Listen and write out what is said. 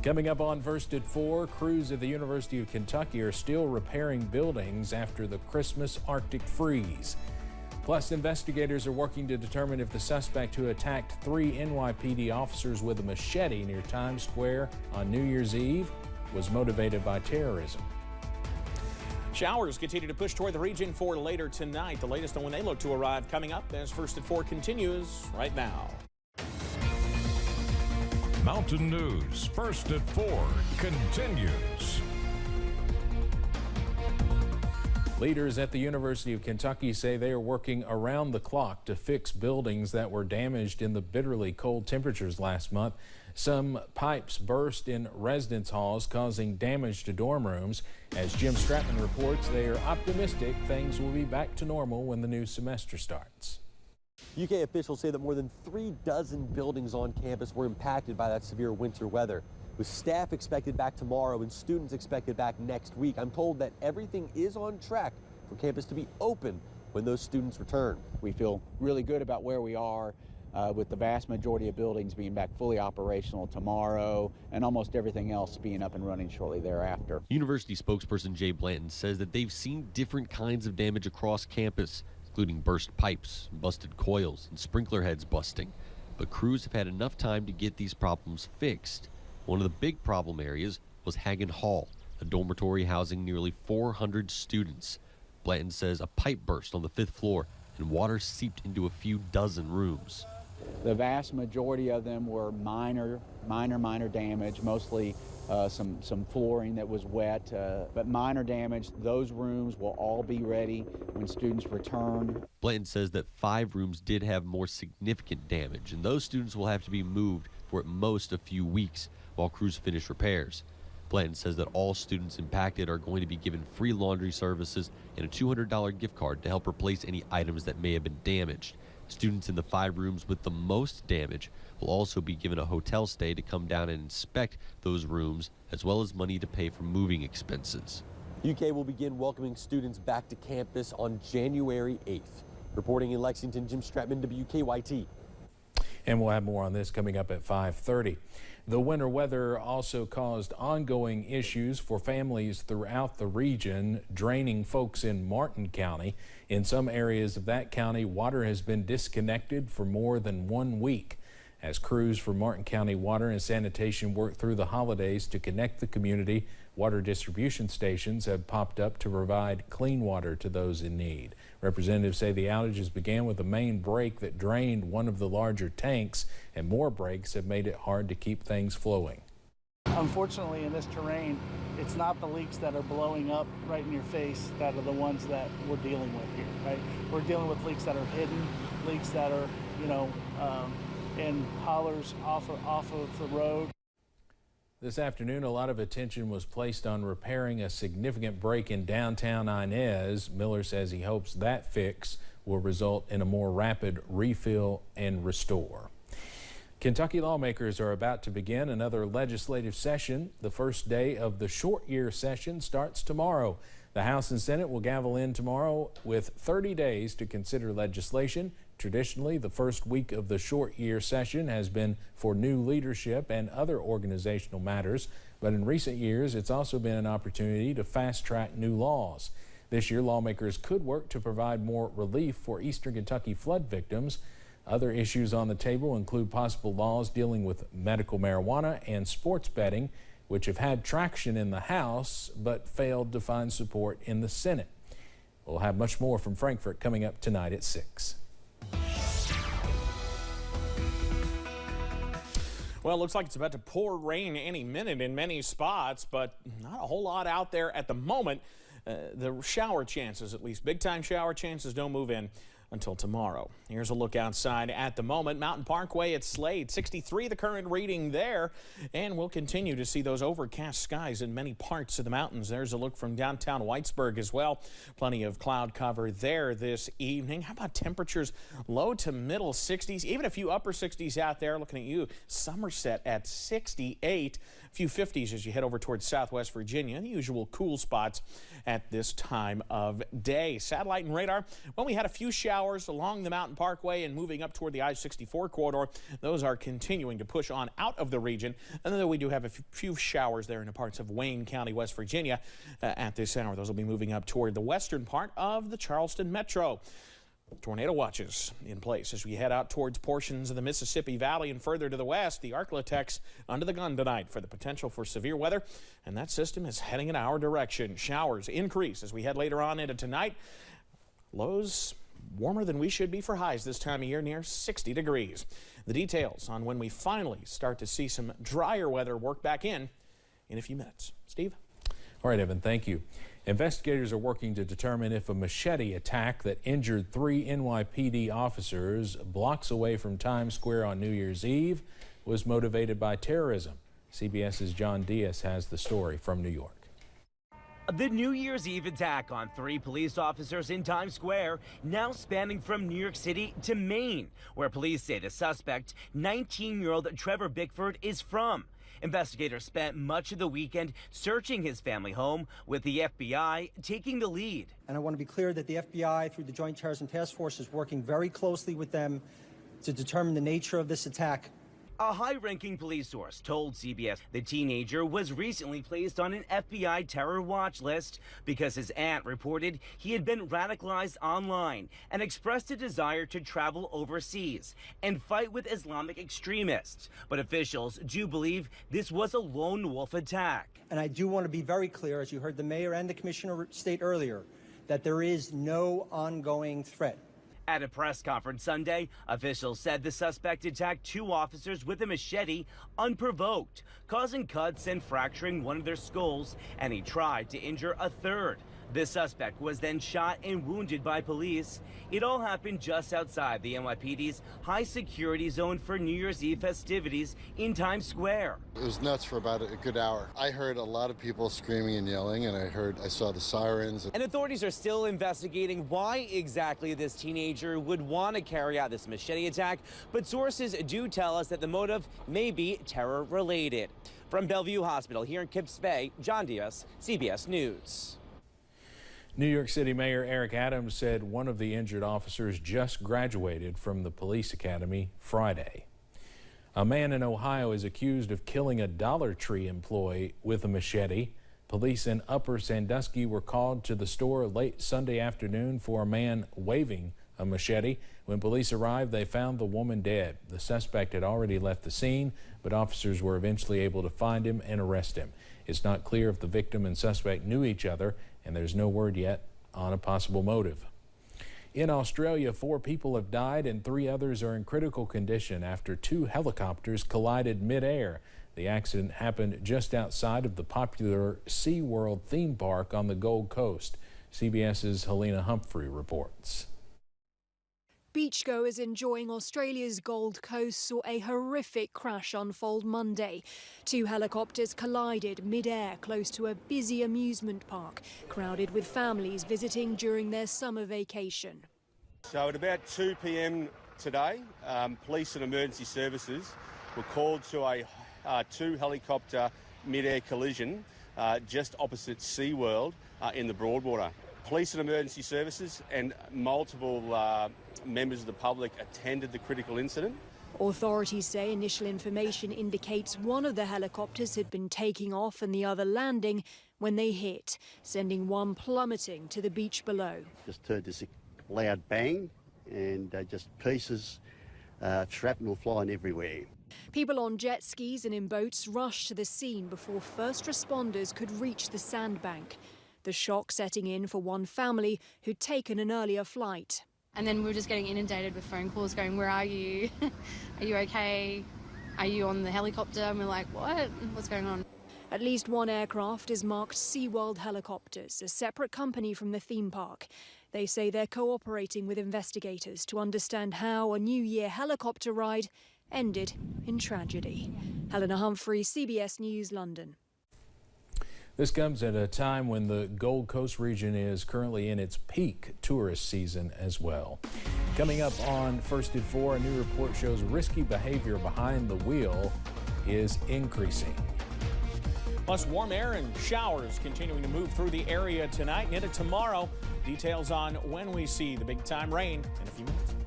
Coming up on First at 4, crews at the University of Kentucky are still repairing buildings after the Christmas Arctic freeze. Plus, investigators are working to determine if the suspect who attacked 3 NYPD officers with a machete near Times Square on New Year's Eve was motivated by terrorism. Showers continue to push toward the region for later tonight. The latest on when they look to arrive coming up as First at 4 continues right now. Mountain News First at 4 continues. Leaders at the University of Kentucky say they are working around the clock to fix buildings that were damaged in the bitterly cold temperatures last month. Some pipes burst in residence halls, causing damage to dorm rooms. As Jim Stratman reports, they are optimistic things will be back to normal when the new semester starts. UK officials say that more than 3 dozen buildings on campus were impacted by that severe winter weather. With staff expected back tomorrow and students expected back next week, I'm told that everything is on track for campus to be open when those students return. We feel really good about where we are with the vast majority of buildings being back fully operational tomorrow and almost everything else being up and running shortly thereafter. University spokesperson Jay Blanton says that they've seen different kinds of damage across campus, including burst pipes, busted coils, and sprinkler heads busting. But crews have had enough time to get these problems fixed. One of the big problem areas was Hagen Hall, a dormitory housing nearly 400 students. Blanton says a pipe burst on the 5th floor and water seeped into a few dozen rooms. The vast majority of them were minor damage, mostly some flooring that was wet, but minor damage. Those rooms will all be ready when students return. Blanton says that 5 rooms did have more significant damage, and those students will have to be moved for at most a few weeks while crews finish repairs. Blanton says that all students impacted are going to be given free laundry services and a $200 gift card to help replace any items that may have been damaged. Students in the 5 rooms with the most damage will also be given a hotel stay to come down and inspect those rooms, as well as money to pay for moving expenses. UK will begin welcoming students back to campus on January 8th. Reporting in Lexington, Jim Stratman, WKYT. And we'll have more on this coming up at 5:30. The winter weather also caused ongoing issues for families throughout the region, draining folks in Martin County. In some areas of that county, water has been disconnected for more than 1 week. As crews for Martin County Water and Sanitation work through the holidays to connect the community, water distribution stations have popped up to provide clean water to those in need. Representatives say the outages began with a main break that drained one of the larger tanks, and more breaks have made it hard to keep things flowing. Unfortunately, in this terrain, it's not the leaks that are blowing up right in your face that are the ones that we're dealing with here, right? We're dealing with leaks that are hidden, leaks that are, in hollers off of the road. This afternoon, a lot of attention was placed on repairing a significant break in downtown Inez. Miller says he hopes that fix will result in a more rapid refill and restore. Kentucky lawmakers are about to begin another legislative session. The first day of the short year session starts tomorrow. The House and Senate will gavel in tomorrow with 30 days to consider legislation. Traditionally, the first week of the short year session has been for new leadership and other organizational matters, but in recent years, it's also been an opportunity to fast-track new laws. This year, lawmakers could work to provide more relief for Eastern Kentucky flood victims. Other issues on the table include possible laws dealing with medical marijuana and sports betting, which have had traction in the House but failed to find support in the Senate. We'll have much more from Frankfort coming up tonight at 6. Well, it looks like it's about to pour rain any minute in many spots, but not a whole lot out there at the moment. The shower chances, at least big-time shower chances, don't move in until tomorrow. Here's a look outside at the moment. Mountain Parkway at Slade, 63 the current reading there, and we'll continue to see those overcast skies in many parts of the mountains. There's a look from downtown Whitesburg as well. Plenty of cloud cover there this evening. How about temperatures low to middle 60s, even a few upper 60s out there. Looking at you, Somerset at 68. A few 50s as you head over towards Southwest Virginia, the usual cool spots at this time of day. Satellite and radar, well, we had a few showers showers along the Mountain Parkway and moving up toward the I-64 corridor. Those are continuing to push on out of the region. And then we do have a few showers there in the parts of Wayne County, West Virginia at this hour. Those will be moving up toward the western part of the Charleston metro. Tornado watches in place as we head out towards portions of the Mississippi Valley and further to the west. The Arklatex under the gun tonight for the potential for severe weather, and that system is heading in our direction. Showers increase as we head later on into tonight. Lows warmer than we should be for highs this time of year, near 60 degrees. The details on when we finally start to see some drier weather work back in a few minutes. Steve? All right, Evan, thank you. Investigators are working to determine if a machete attack that injured 3 NYPD officers blocks away from Times Square on New Year's Eve was motivated by terrorism. CBS's John Diaz has the story from New York. The New Year's Eve attack on 3 police officers in Times Square, now spanning from New York City to Maine, where police say the suspect, 19-year-old Trevor Bickford, is from. Investigators spent much of the weekend searching his family home, with the FBI taking the lead. And I want to be clear that the FBI, through the Joint Terrorism Task Force, is working very closely with them to determine the nature of this attack. A high-ranking police source told CBS the teenager was recently placed on an FBI terror watch list because his aunt reported he had been radicalized online and expressed a desire to travel overseas and fight with Islamic extremists. But officials do believe this was a lone wolf attack. And I do want to be very clear, as you heard the mayor and the commissioner state earlier, that there is no ongoing threat. At a press conference Sunday, officials said the suspect attacked 2 officers with a machete unprovoked, causing cuts and fracturing one of their skulls, and he tried to injure a third. The suspect was then shot and wounded by police. It all happened just outside the NYPD's high security zone for New Year's Eve festivities in Times Square. It was nuts for about a good hour. I heard a lot of people screaming and yelling, and I saw the sirens. And authorities are still investigating why exactly this teenager would want to carry out this machete attack, but sources do tell us that the motive may be terror related. From Bellevue Hospital here in Kips Bay, John Diaz, CBS News. New York City Mayor Eric Adams said one of the injured officers just graduated from the police academy Friday. A man in Ohio is accused of killing a Dollar Tree employee with a machete. Police in Upper Sandusky were called to the store late Sunday afternoon for a man waving a machete. When police arrived, they found the woman dead. The suspect had already left the scene, but officers were eventually able to find him and arrest him. It's not clear if the victim and suspect knew each other, and there's no word yet on a possible motive. In Australia, 4 people have died and 3 others are in critical condition after 2 helicopters collided mid-air. The accident happened just outside of the popular SeaWorld theme park on the Gold Coast. CBS's Helena Humphrey reports. Beachgoers enjoying Australia's Gold Coast saw a horrific crash unfold Monday. 2 helicopters collided mid-air close to a busy amusement park, crowded with families visiting during their summer vacation. So at about 2 p.m. today, police and emergency services were called to a 2 helicopter mid-air collision just opposite SeaWorld in the Broadwater. Police and emergency services and multiple members of the public attended the critical incident. Authorities say initial information indicates one of the helicopters had been taking off and the other landing when they hit, sending one plummeting to the beach below. Just heard this loud bang and just pieces, shrapnel flying everywhere. People on jet skis and in boats rushed to the scene before first responders could reach the sandbank. The shock setting in for one family who'd taken an earlier flight. And then we were just getting inundated with phone calls going, where are you? Are you okay? Are you on the helicopter? And we're like, what? What's going on? At least one aircraft is marked SeaWorld Helicopters, a separate company from the theme park. They say they're cooperating with investigators to understand how a New Year helicopter ride ended in tragedy. Helena Humphrey, CBS News, London. This comes at a time when the Gold Coast region is currently in its peak tourist season as well. Coming up on First at 4, a new report shows risky behavior behind the wheel is increasing. Plus warm air and showers continuing to move through the area tonight and into tomorrow. Details on when we see the big time rain in a few minutes.